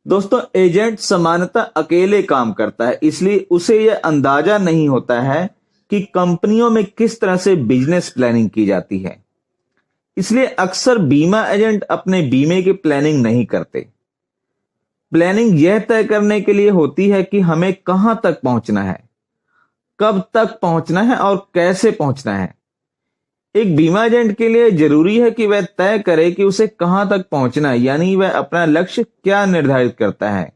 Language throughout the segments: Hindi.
दोस्तों, एजेंट सामान्यतः अकेले काम करता है, इसलिए उसे यह अंदाजा नहीं होता है कि कंपनियों में किस तरह से बिजनेस प्लानिंग की जाती है। इसलिए अक्सर बीमा एजेंट अपने बीमे की प्लानिंग नहीं करते। प्लानिंग यह तय करने के लिए होती है कि हमें कहां तक पहुंचना है, कब तक पहुंचना है और कैसे पहुंचना है। एक बीमा एजेंट के लिए जरूरी है कि वह तय करे कि उसे कहां तक पहुंचना है, यानी वह अपना लक्ष्य क्या निर्धारित करता है।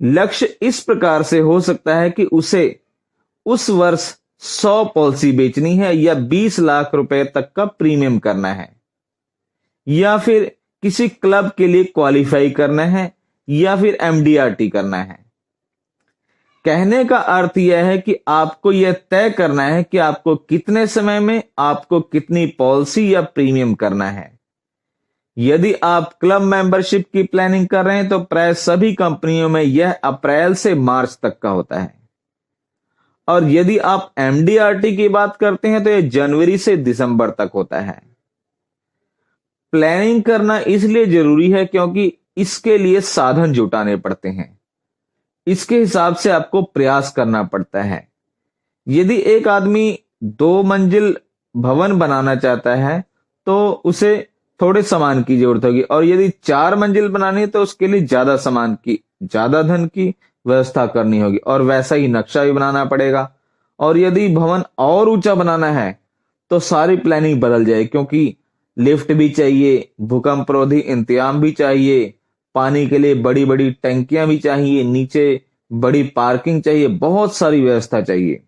लक्ष्य इस प्रकार से हो सकता है कि उसे उस वर्ष 100 पॉलिसी बेचनी है, या 20 लाख रुपए तक का प्रीमियम करना है, या फिर किसी क्लब के लिए क्वालिफाई करना है, या फिर एमडीआरटी करना है। कहने का अर्थ यह है कि आपको यह तय करना है कि आपको कितने समय में आपको कितनी पॉलिसी या प्रीमियम करना है। यदि आप क्लब मेंबरशिप की प्लानिंग कर रहे हैं तो प्राय सभी कंपनियों में यह अप्रैल से मार्च तक का होता है, और यदि आप एमडीआरटी की बात करते हैं तो यह जनवरी से दिसंबर तक होता है। प्लानिंग करना इसलिए जरूरी है क्योंकि इसके लिए साधन जुटाने पड़ते हैं। इसके हिसाब से आपको प्रयास करना पड़ता है। यदि एक आदमी 2 मंजिल भवन बनाना चाहता है तो उसे थोड़े सामान की जरूरत होगी, और यदि 4 मंजिल बनानी है तो उसके लिए ज्यादा सामान की, ज्यादा धन की व्यवस्था करनी होगी, और वैसा ही नक्शा भी बनाना पड़ेगा। और यदि भवन और ऊंचा बनाना है तो सारी प्लानिंग बदल जाए, क्योंकि लिफ्ट भी चाहिए, भूकंप रोधी इंतजाम भी चाहिए, पानी के लिए बड़ी बड़ी टंकियां भी चाहिए, नीचे बड़ी पार्किंग चाहिए, बहुत सारी व्यवस्था चाहिए।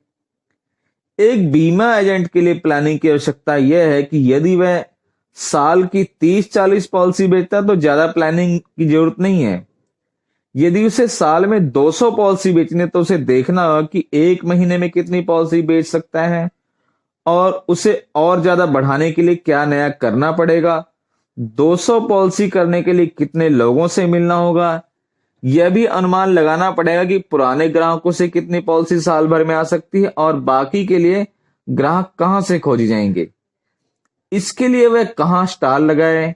एक बीमा एजेंट के लिए प्लानिंग की आवश्यकता यह है कि यदि वह साल की 30-40 पॉलिसी बेचता है तो ज्यादा प्लानिंग की जरूरत नहीं है। यदि उसे साल में 200 पॉलिसी बेचने तो उसे देखना होगा कि एक महीने में कितनी पॉलिसी बेच सकता है, और उसे और ज्यादा बढ़ाने के लिए क्या नया करना पड़ेगा। 200 पॉलिसी करने के लिए कितने लोगों से मिलना होगा, यह भी अनुमान लगाना पड़ेगा कि पुराने ग्राहकों से कितनी पॉलिसी साल भर में आ सकती है, और बाकी के लिए ग्राहक कहां से खोजे जाएंगे। इसके लिए वह कहां स्टॉल लगाए,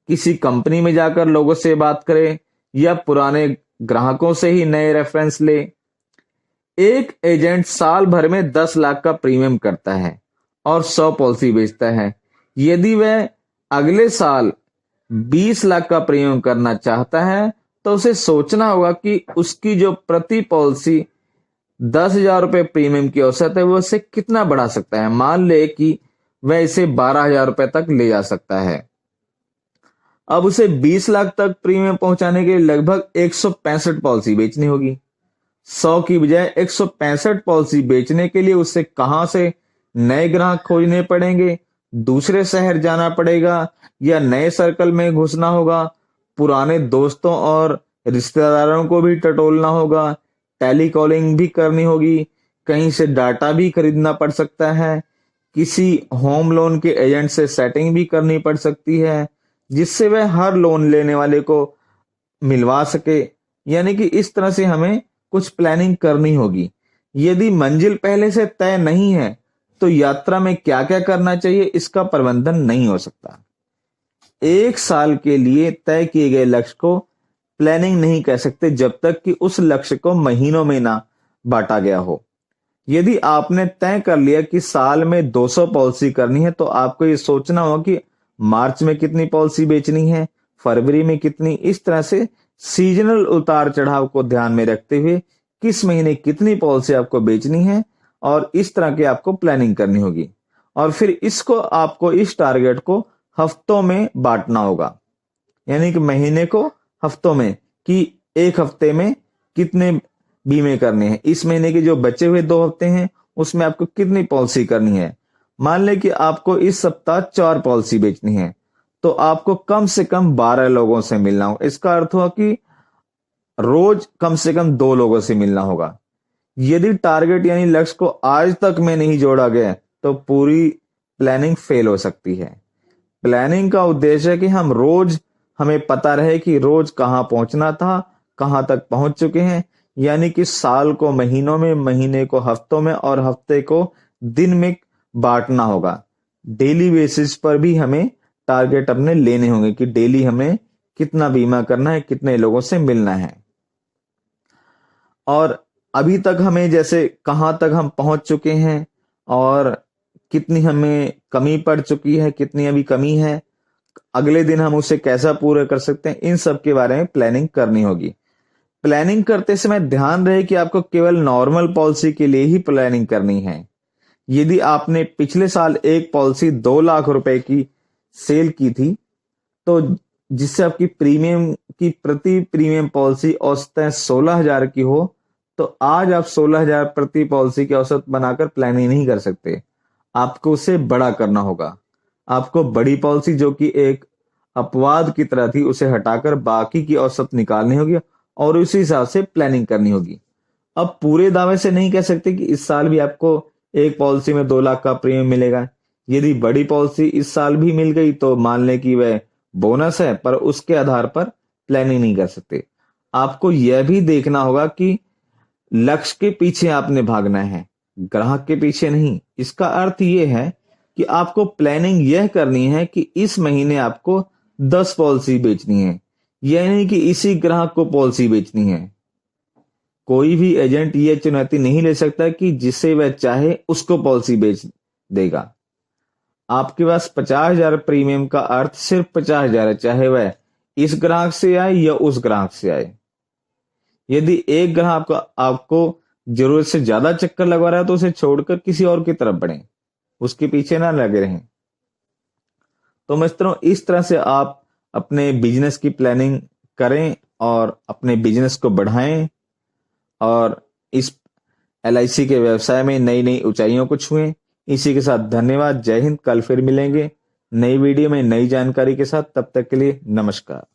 किसी कंपनी में जाकर लोगों से बात करे, या पुराने ग्राहकों से ही नए रेफरेंस ले। एक एजेंट साल भर में 10 लाख का प्रीमियम करता है और 100 पॉलिसी बेचता है। यदि वह अगले साल 20 लाख का प्रीमियम करना चाहता है तो उसे सोचना होगा कि उसकी जो प्रति पॉलिसी 10,000 रुपए प्रीमियम की औसत है वो इसे कितना बढ़ा सकता है। मान ले कि वह इसे 12,000 रुपए तक ले जा सकता है। अब उसे 20 लाख तक प्रीमियम पहुंचाने के लिए लगभग 165 पॉलिसी बेचनी होगी। 100 की बजाय 165 पॉलिसी बेचने के लिए उसे कहां से नए ग्राहक खोजने पड़ेंगे, दूसरे शहर जाना पड़ेगा, या नए सर्कल में घुसना होगा, पुराने दोस्तों और रिश्तेदारों को भी टटोलना होगा, टेली कॉलिंग भी करनी होगी, कहीं से डाटा भी खरीदना पड़ सकता है, किसी होम लोन के एजेंट से सेटिंग भी करनी पड़ सकती है जिससे वह हर लोन लेने वाले को मिलवा सके। यानी कि इस तरह से हमें कुछ प्लानिंग करनी होगी। यदि मंजिल पहले से तय नहीं है तो यात्रा में क्या क्या करना चाहिए इसका प्रबंधन नहीं हो सकता। एक साल के लिए तय किए गए लक्ष्य को प्लानिंग नहीं कह सकते जब तक कि उस लक्ष्य को महीनों में ना बांटा गया हो। यदि आपने तय कर लिया कि साल में 200 पॉलिसी करनी है तो आपको ये सोचना होगा कि मार्च में कितनी पॉलिसी बेचनी है, फरवरी में कितनी। इस तरह से सीजनल उतार चढ़ाव को ध्यान में रखते हुए किस महीने कितनी पॉलिसी आपको बेचनी है, और इस तरह की आपको प्लानिंग करनी होगी। और फिर इसको आपको इस टारगेट को हफ्तों में बांटना होगा, यानी कि महीने को हफ्तों में, कि एक हफ्ते में कितने बीमे करने हैं, इस महीने के जो बचे हुए 2 हफ्ते हैं उसमें आपको कितनी पॉलिसी करनी है। मान ले कि आपको इस सप्ताह 4 पॉलिसी बेचनी है तो आपको कम से कम 12 लोगों से मिलना होगा। इसका अर्थ हुआ कि रोज कम से कम 2 लोगों से मिलना होगा। यदि टारगेट यानी लक्ष्य को आज तक में नहीं जोड़ा गया तो पूरी प्लानिंग फेल हो सकती है। प्लानिंग का उद्देश्य है कि हमें पता रहे कि रोज कहां पहुंचना था, कहां तक पहुंच चुके हैं, यानी कि साल को महीनों में, महीने को हफ्तों में, और हफ्ते को दिन में बांटना होगा। डेली बेसिस पर भी हमें टारगेट अपने लेने होंगे कि डेली हमें कितना बीमा करना है, कितने लोगों से मिलना है, और अभी तक हमें जैसे कहाँ तक हम पहुंच चुके हैं और कितनी हमें कमी पड़ चुकी है, कितनी अभी कमी है, अगले दिन हम उसे कैसा पूरा कर सकते हैं, इन सब के बारे में प्लानिंग करनी होगी। प्लानिंग करते समय ध्यान रहे कि आपको केवल नॉर्मल पॉलिसी के लिए ही प्लानिंग करनी है। यदि आपने पिछले साल एक पॉलिसी 2 लाख रुपए की सेल की थी, तो जिससे आपकी प्रति प्रीमियम पॉलिसी औसतन 16,000 की हो, तो आज आप 16,000 प्रति पॉलिसी की औसत बनाकर प्लानिंग नहीं कर सकते। आपको उसे बड़ा करना होगा। आपको बड़ी पॉलिसी जो कि एक अपवाद की तरह थी, उसे हटाकर बाकी की औसत निकालनी होगी और उसी हिसाब से प्लानिंग करनी होगी। अब पूरे दावे से नहीं कह सकते कि इस साल भी आपको एक पॉलिसी में 2 लाख का प्रीमियम मिलेगा। यदि बड़ी पॉलिसी इस साल भी मिल गई तो मान लें कि वह बोनस है, पर उसके आधार पर प्लानिंग नहीं कर सकते। आपको यह भी देखना होगा कि लक्ष्य के पीछे आपने भागना है, ग्राहक के पीछे नहीं। इसका अर्थ यह है कि आपको प्लानिंग यह करनी है कि इस महीने आपको 10 पॉलिसी बेचनी है, यह नहीं कि इसी ग्राहक को पॉलिसी बेचनी है। कोई भी एजेंट यह चुनौती नहीं ले सकता कि जिसे वह चाहे उसको पॉलिसी बेच देगा। आपके पास 50,000 प्रीमियम का अर्थ सिर्फ 50,000 है, चाहे वह इस ग्राहक से आए या उस ग्राहक से आए। यदि एक ग्राहक आपको जरूरत से ज्यादा चक्कर लगवा रहा है तो उसे छोड़कर किसी और की तरफ बढ़ें, उसके पीछे ना लगे रहें। तो मित्रों, इस तरह से आप अपने बिजनेस की प्लानिंग करें और अपने बिजनेस को बढ़ाएं और इस LIC के व्यवसाय में नई नई ऊंचाइयों को छुएं। इसी के साथ धन्यवाद। जय हिंद। कल फिर मिलेंगे नई वीडियो में नई जानकारी के साथ। तब तक के लिए नमस्कार।